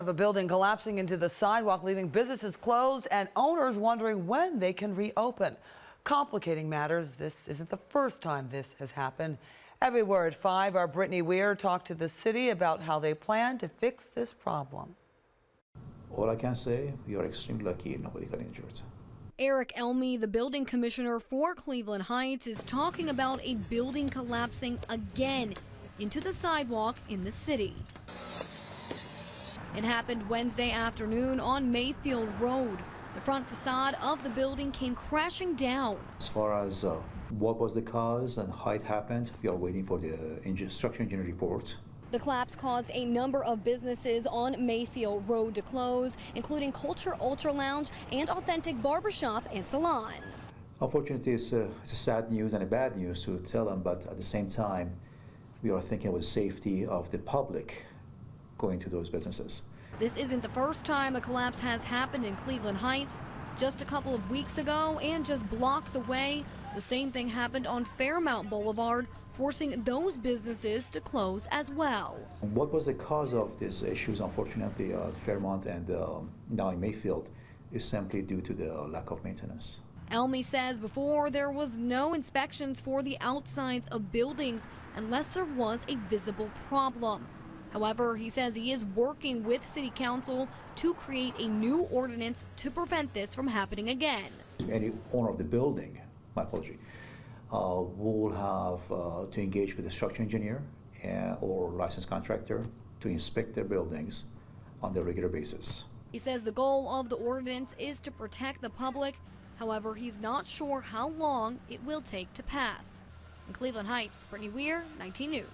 Of a building collapsing into the sidewalk, leaving businesses closed and owners wondering when they can reopen. Complicating matters, this isn't the first time this has happened. Everywhere at 5, our Brittany Weir talked to the city about how they plan to fix this problem. All I can say, we are extremely lucky nobody got injured. Eric Elmy, the building commissioner for Cleveland Heights, is talking about a building collapsing again into the sidewalk in the city. It happened Wednesday afternoon on Mayfield Road. The front facade of the building came crashing down. As far as what was the cause and how it happened, we are waiting for the structural engineer report. The collapse caused a number of businesses on Mayfield Road to close, including Culture Ultra Lounge and Authentic Barbershop and Salon. Unfortunately, it's a sad news and a bad news to tell them, but at the same time, we are thinking about the safety of the public going to those businesses. This isn't the first time a collapse has happened in Cleveland Heights. Just a couple of weeks ago and just blocks away, the same thing happened on Fairmount Boulevard, forcing those businesses to close as well. What was the cause of these issues, unfortunately, at Fairmount and now in Mayfield, is simply due to the lack of maintenance. Elmy says before there was no inspections for the outsides of buildings unless there was a visible problem. However, he says he is working with City Council to create a new ordinance to prevent this from happening again. Any owner of the building, my apology, will have to engage with the structural engineer or licensed contractor to inspect their buildings on a regular basis. He says the goal of the ordinance is to protect the public. However, he's not sure how long it will take to pass. In Cleveland Heights, Brittany Weir, 19 News.